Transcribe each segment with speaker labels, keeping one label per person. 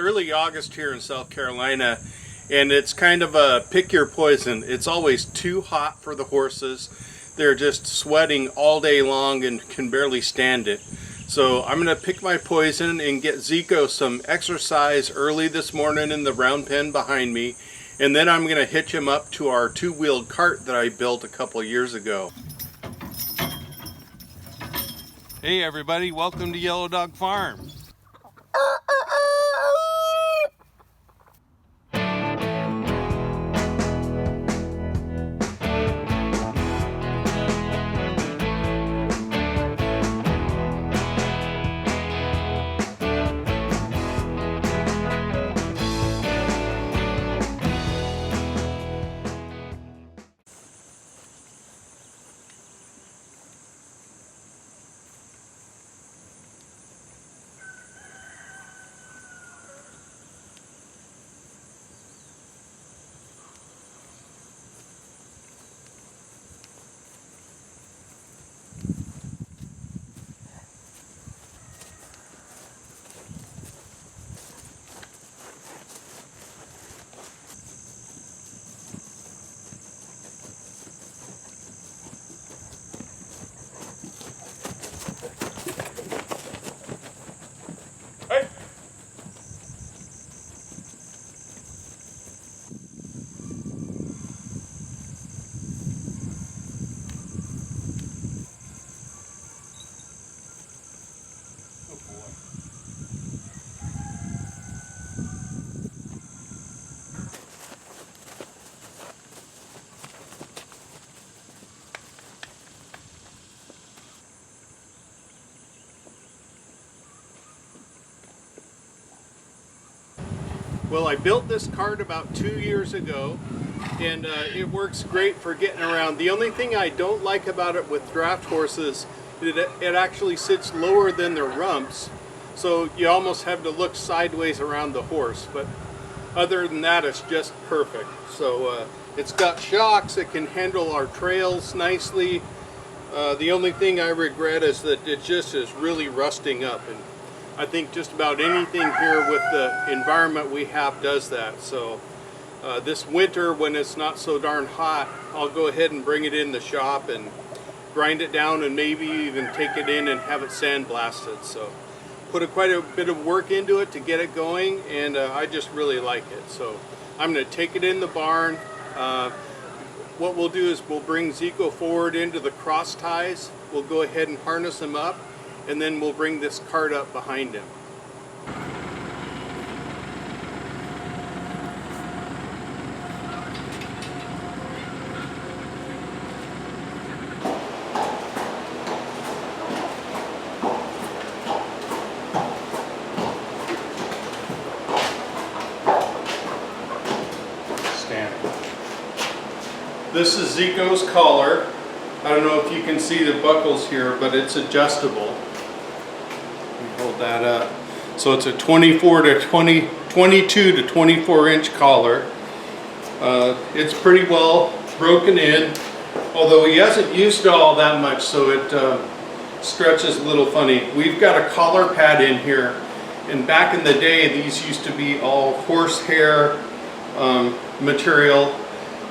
Speaker 1: early August here in South Carolina, and it's kind of a pick your poison. It's always too hot for the horses. They're just sweating all day long and can barely stand it. So I'm going to pick my poison and get Zeiko some exercise early this morning in the round pen behind me, and then I'm going to hitch him up to our two-wheeled cart that I built a couple years ago. Hey everybody, welcome to Yellow Dog Farm. Well, I built this cart about 2 years ago, and it works great for getting around. The only thing I don't like about it with draft horses is that it actually sits lower than their rumps, so you almost have to look sideways around the horse. But other than that, it's just perfect. So it's got shocks, it can handle our trails nicely. The only thing I regret is that it just is really rusting up, and I think just about anything here with the environment we have does that. So this winter, when it's not so darn hot, I'll go ahead and bring it in the shop and grind it down, and maybe even take it in and have it sandblasted. So put quite a bit of work into it to get it going, and I just really like it. So I'm going to take it in the barn. What we'll do is we'll bring Zeiko forward into the cross ties. We'll go ahead and harness him up, and then we'll bring this cart up behind him. Standing. This is Zeiko's collar. I don't know if you can see the buckles here, but it's adjustable. Hold that up. So it's a 22 to 24 inch collar. It's pretty well broken in, although he hasn't used it all that much, so it stretches a little funny. We've got a collar pad in here, and back in the day these used to be all horsehair material.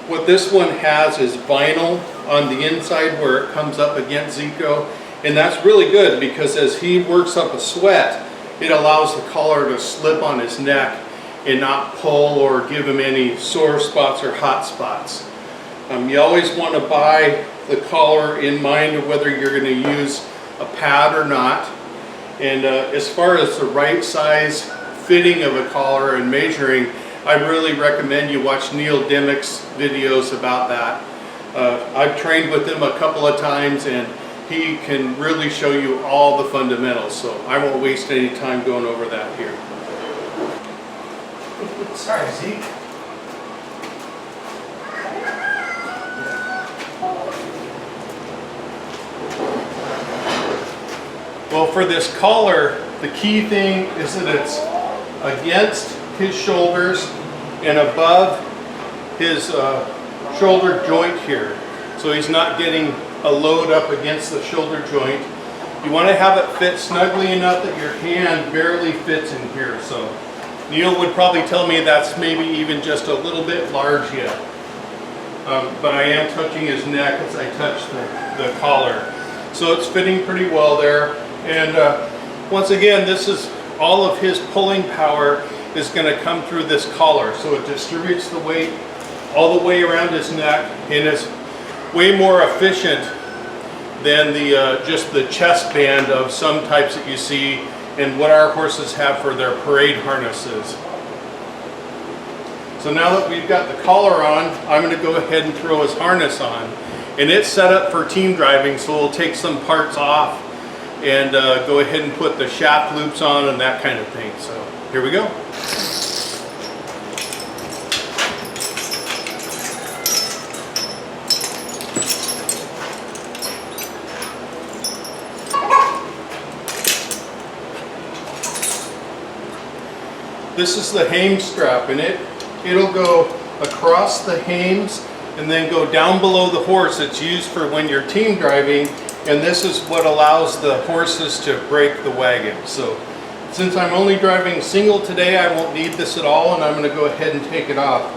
Speaker 1: What this one has is vinyl on the inside where it comes up against Zeiko. And that's really good because as he works up a sweat, it allows the collar to slip on his neck and not pull or give him any sore spots or hot spots. You always want to buy the collar in mind of whether you're going to use a pad or not. And as far as the right size fitting of a collar and measuring, I really recommend you watch Neil Dimmock's videos about that. I've trained with him a couple of times, and he can really show you all the fundamentals, so I won't waste any time going over that here. Sorry, Zeke. Well, for this collar, the key thing is that it's against his shoulders and above his shoulder joint here, so he's not getting a load up against the shoulder joint. You want to have it fit snugly enough that your hand barely fits in here. So Neil would probably tell me that's maybe even just a little bit large yet. But I am touching his neck as I touch the collar. So it's fitting pretty well there. And once again, this is all of his pulling power is going to come through this collar. So it distributes the weight all the way around his neck and is way more efficient than the just the chest band of some types that you see and what our horses have for their parade harnesses. So now that we've got the collar on, I'm going to go ahead and throw his harness on. And it's set up for team driving, so we'll take some parts off and go ahead and put the shaft loops on and that kind of thing. So here we go. This is the hame strap, and it'll go across the hames and then go down below the horse. It's used for when you're team driving, and this is what allows the horses to brake the wagon. So since I'm only driving single today, I won't need this at all, and I'm going to go ahead and take it off.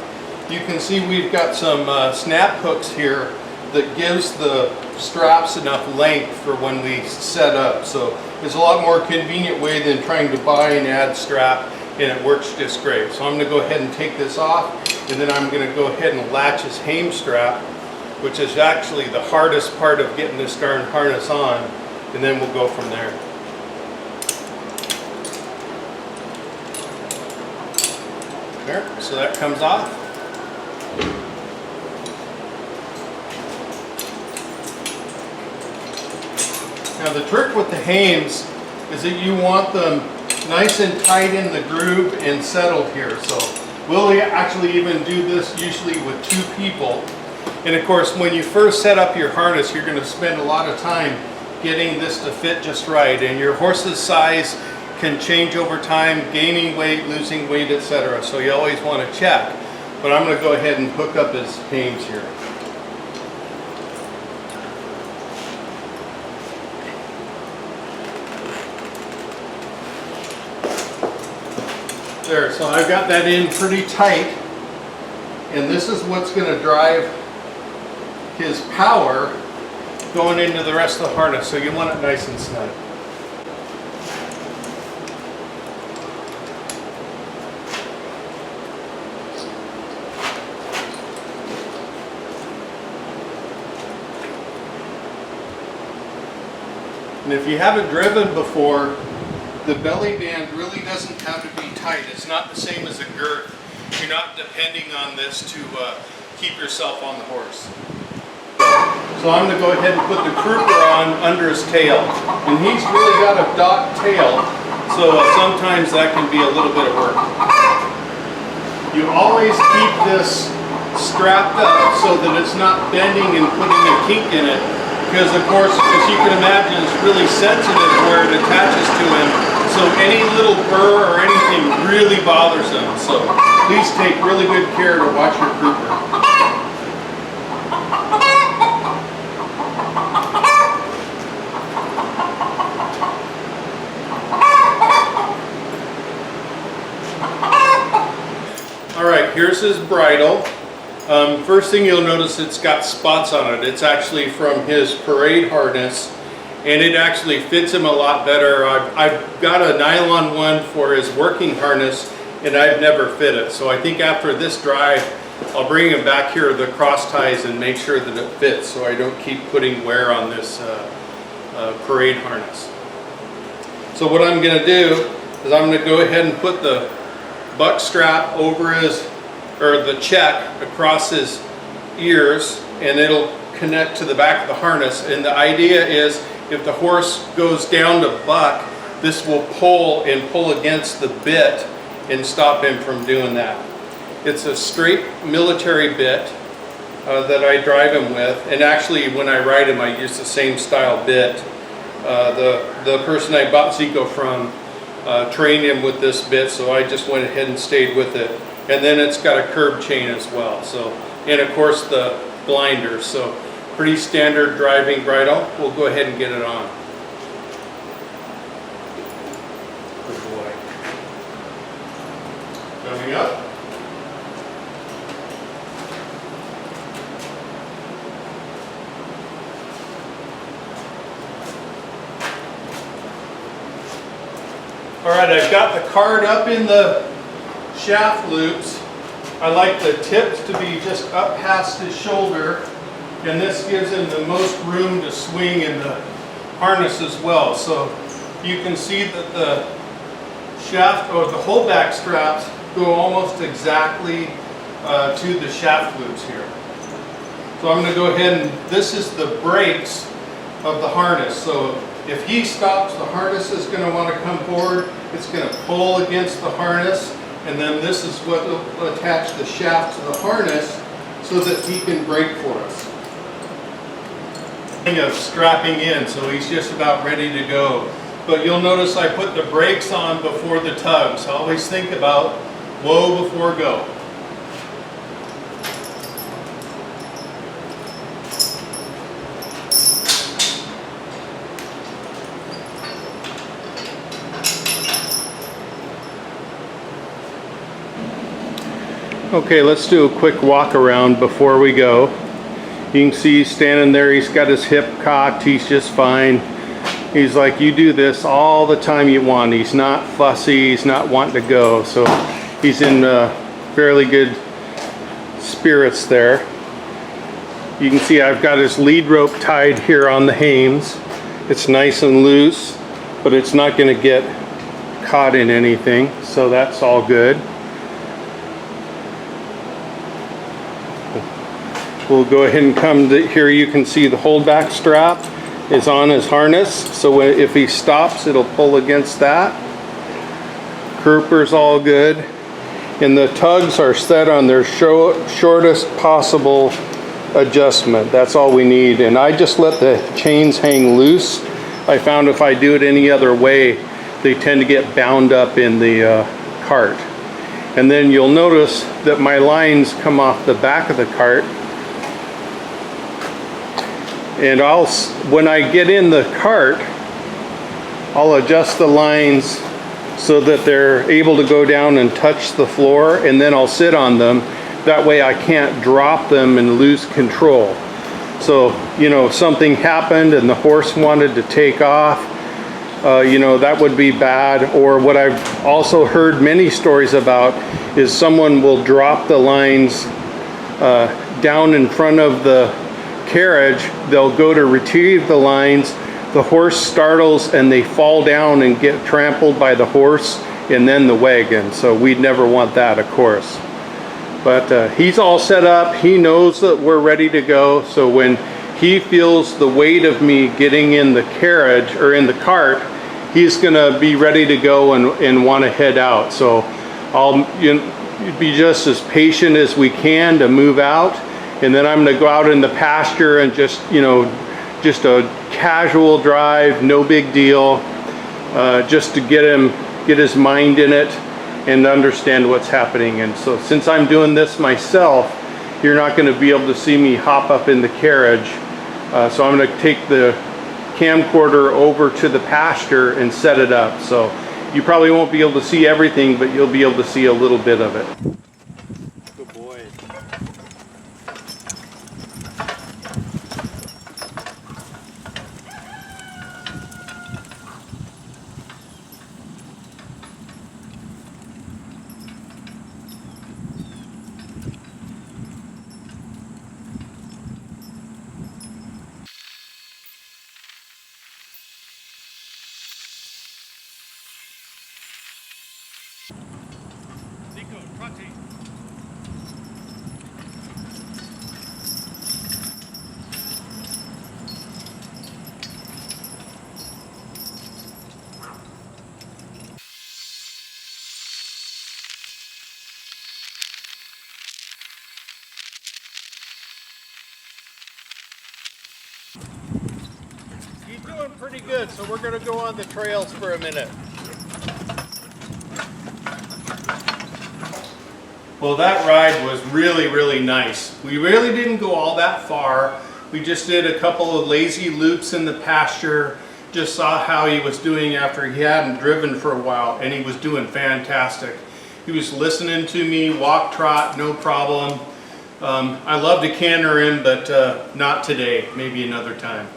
Speaker 1: You can see we've got some snap hooks here that gives the straps enough length for when we set up. So it's a lot more convenient way than trying to buy and add strap, and it works just great. So I'm going to go ahead and take this off, and then I'm going to go ahead and latch his hame strap, which is actually the hardest part of getting this darn harness on, and then we'll go from there. There, so that comes off. Now the trick with the hames is that you want them nice and tight in the groove and settled here. So we'll actually even do this usually with 2 people. And of course, when you first set up your harness, you're going to spend a lot of time getting this to fit just right. And your horse's size can change over time, gaining weight, losing weight, etc. So you always want to check. But I'm going to go ahead and hook up his hames here. There, so I've got that in pretty tight, and this is what's going to drive his power going into the rest of the harness, so you want it nice and snug. And if you haven't driven before, the belly band really doesn't have to be tight. It's not the same as a girth. You're not depending on this to keep yourself on the horse. So I'm going to go ahead and put the crupper on under his tail. And he's really got a docked tail, so sometimes that can be a little bit of work. You always keep this strapped up so that it's not bending and putting a kink in it, because of course, as you can imagine, it's really sensitive where it attaches to him. So any little burr or anything really bothers him. So please take really good care to watch your crupper. Alright, here's his bridle. First thing you'll notice, it's got spots on it. It's actually from his parade harness, and it actually fits him a lot better. I've got a nylon one for his working harness, and I've never fit it. So I think after this drive, I'll bring him back here to the cross ties and make sure that it fits, so I don't keep putting wear on this parade harness. So what I'm going to do is I'm going to go ahead and put the buck strap over the check across his ears, and it'll connect to the back of the harness. And the idea is, if the horse goes down to buck, this will pull against the bit and stop him from doing that. It's a straight military bit that I drive him with, and actually when I ride him I use the same style bit. The person I bought Zeiko from trained him with this bit, so I just went ahead and stayed with it. And then it's got a curb chain as well. So, and of course the blinders. So pretty standard driving bridle. We'll go ahead and get it on. Good boy. Coming up. All right, I've got the cart up in the shaft loops. I like the tips to be just up past his shoulder, and this gives him the most room to swing in the harness as well. So you can see that the shaft or the holdback straps go almost exactly to the shaft loops here. So I'm going to go ahead and this is the brakes of the harness. So if he stops, the harness is going to want to come forward. It's going to pull against the harness, and then this is what will attach the shaft to the harness so that he can brake for us. Of strapping in, so he's just about ready to go. But you'll notice I put the brakes on before the tug, so always think about whoa before go. Okay, let's do a quick walk around before we go. You can see he's standing there, he's got his hip cocked, he's just fine. He's like, you do this all the time you want. He's not fussy, he's not wanting to go. So he's in fairly good spirits there. You can see I've got his lead rope tied here on the hames. It's nice and loose, but it's not going to get caught in anything. So that's all good. We'll go ahead and come to here. You can see the holdback strap is on his harness, so if he stops, it'll pull against that. Crooper's all good, and the tugs are set on their shortest possible adjustment. That's all we need, and I just let the chains hang loose. I found if I do it any other way, they tend to get bound up in the cart. And then you'll notice that my lines come off the back of the cart. And when I get in the cart, I'll adjust the lines so that they're able to go down and touch the floor, and then I'll sit on them. That way I can't drop them and lose control. So, you know, if something happened and the horse wanted to take off, you know, that would be bad. Or what I've also heard many stories about is someone will drop the lines down in front of the carriage. They'll go to retrieve the lines, the horse startles and they fall down and get trampled by the horse and then the wagon. So we'd never want that, of course. But he's all set up. He knows that we're ready to go. So when he feels the weight of me getting in the carriage or in the cart, he's gonna be ready to go and want to head out. So I'll be just as patient as we can to move out. And then I'm going to go out in the pasture and just, you know, just a casual drive, no big deal, just to get his mind in it and understand what's happening. And so since I'm doing this myself, you're not going to be able to see me hop up in the carriage. So I'm going to take the camcorder over to the pasture and set it up. So you probably won't be able to see everything, but you'll be able to see a little bit of it. Good boy. Nico, trotting. He's doing pretty good, so we're going to go on the trails for a minute. Well, that ride was really, really nice. We really didn't go all that far. We just did a couple of lazy loops in the pasture, just saw how he was doing after he hadn't driven for a while, and he was doing fantastic. He was listening to me, walk, trot, no problem. I love to canter him, but not today, maybe another time.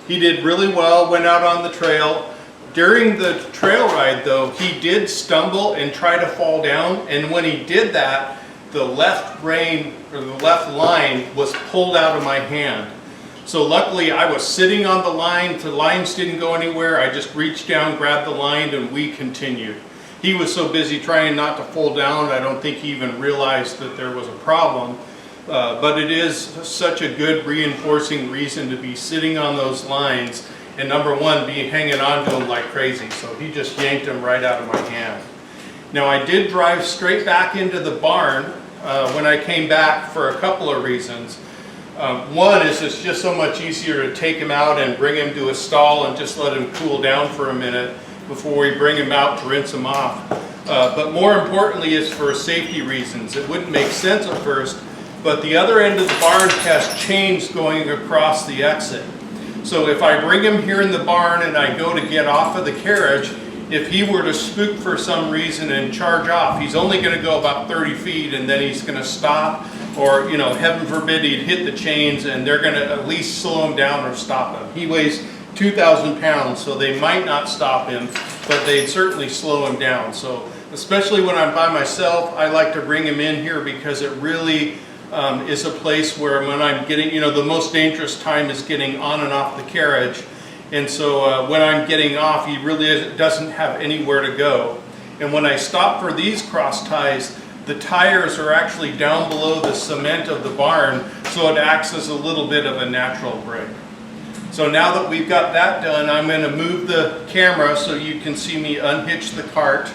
Speaker 1: He did really well, went out on the trail. During the trail ride though, he did stumble and try to fall down, and when he did that, the left rein, or the left line, was pulled out of my hand. So luckily I was sitting on the lines didn't go anywhere. I just reached down, grabbed the line, and we continued. He was so busy trying not to fall down, I don't think he even realized that there was a problem. But it is such a good reinforcing reason to be sitting on those lines, and number one, be hanging on to them like crazy. So he just yanked them right out of my hand. Now I did drive straight back into the barn when I came back for a couple of reasons. One is it's just so much easier to take him out and bring him to a stall and just let him cool down for a minute before we bring him out to rinse him off. But more importantly is for safety reasons. It wouldn't make sense at first, but the other end of the barn has chains going across the exit. So if I bring him here in the barn and I go to get off of the carriage, if he were to spook for some reason and charge off, he's only going to go about 30 feet and then he's going to stop, or, you know, heaven forbid he'd hit the chains and they're going to at least slow him down or stop him. He weighs 2,000 pounds, so they might not stop him, but they'd certainly slow him down. So especially when I'm by myself, I like to bring him in here because it really is a place where when I'm getting, you know, the most dangerous time is getting on and off the carriage. And so when I'm getting off, he really doesn't have anywhere to go. And when I stop for these cross ties, the tires are actually down below the cement of the barn, so it acts as a little bit of a natural brake. So now that we've got that done, I'm going to move the camera so you can see me unhitch the cart,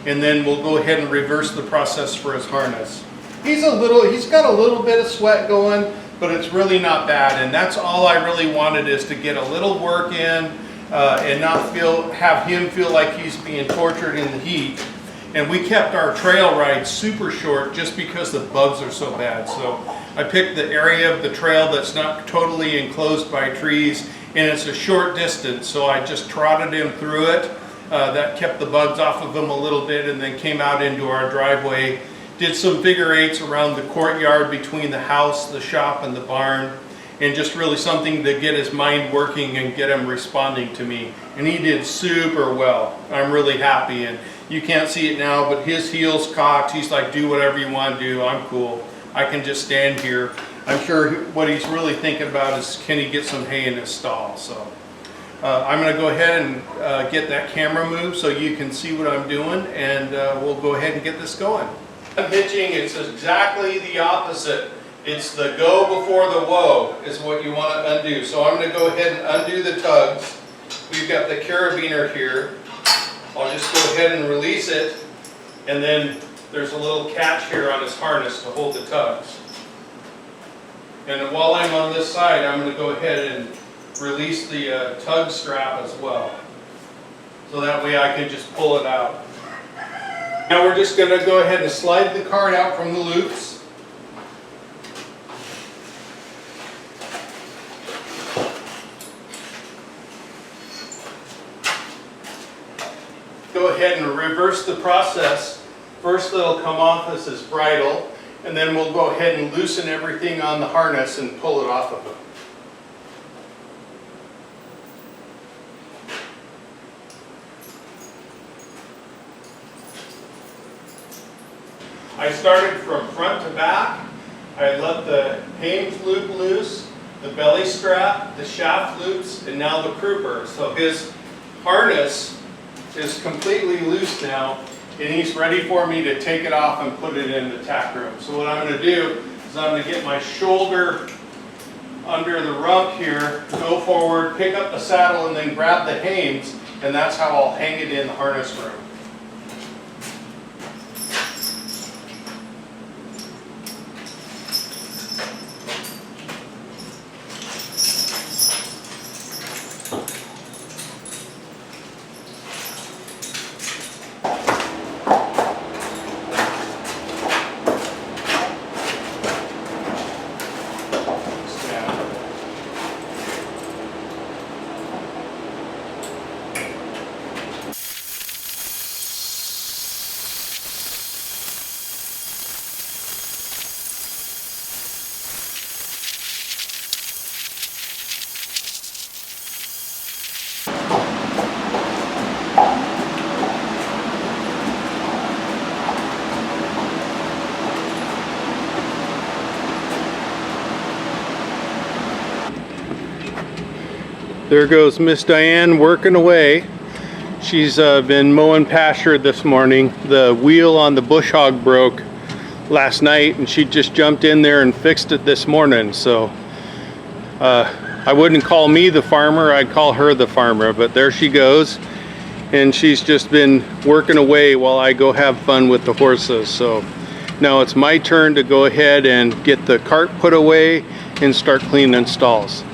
Speaker 1: and then we'll go ahead and reverse the process for his harness. He's got a little bit of sweat going, but it's really not bad, and that's all I really wanted, is to get a little work in and not have him feel like he's being tortured in the heat. And we kept our trail ride super short just because the bugs are so bad. So I picked the area of the trail that's not totally enclosed by trees, and it's a short distance, so I just trotted him through it. That kept the bugs off of him a little bit, and then came out into our driveway. Did some figure eights around the courtyard between the house, the shop, and the barn, and just really something to get his mind working and get him responding to me. And he did super well. I'm really happy, and you can't see it now, but his heel's cocked. He's like, do whatever you want to do, I'm cool. I can just stand here. I'm sure what he's really thinking about is, can he get some hay in his stall? So I'm going to go ahead and get that camera moved so you can see what I'm doing, and we'll go ahead and get this going. Hitching, it's exactly the opposite. It's the go before the woe is what you want to undo. So I'm going to go ahead and undo the tugs. We've got the carabiner here. I'll just go ahead and release it, and then there's a little catch here on his harness to hold the tugs. And while I'm on this side, I'm going to go ahead and release the tug strap as well. So that way I can just pull it out. Now we're just going to go ahead and slide the cart out from the loops. Go ahead and reverse the process. First it'll come off as his bridle, and then we'll go ahead and loosen everything on the harness and pull it off of him. I started from front to back. I let the Hames loop loose, the belly strap, the shaft loops, and now the crouper. So his harness is completely loose now, and he's ready for me to take it off and put it in the tack room. So what I'm going to do is I'm going to get my shoulder under the rump here, go forward, pick up the saddle, and then grab the Hames, and that's how I'll hang it in the harness room. There goes Miss Diane working away. She's been mowing pasture this morning. The wheel on the bush hog broke last night and she just jumped in there and fixed it this morning. So I wouldn't call me the farmer, I'd call her the farmer, but there she goes. And she's just been working away while I go have fun with the horses. So now it's my turn to go ahead and get the cart put away and start cleaning stalls.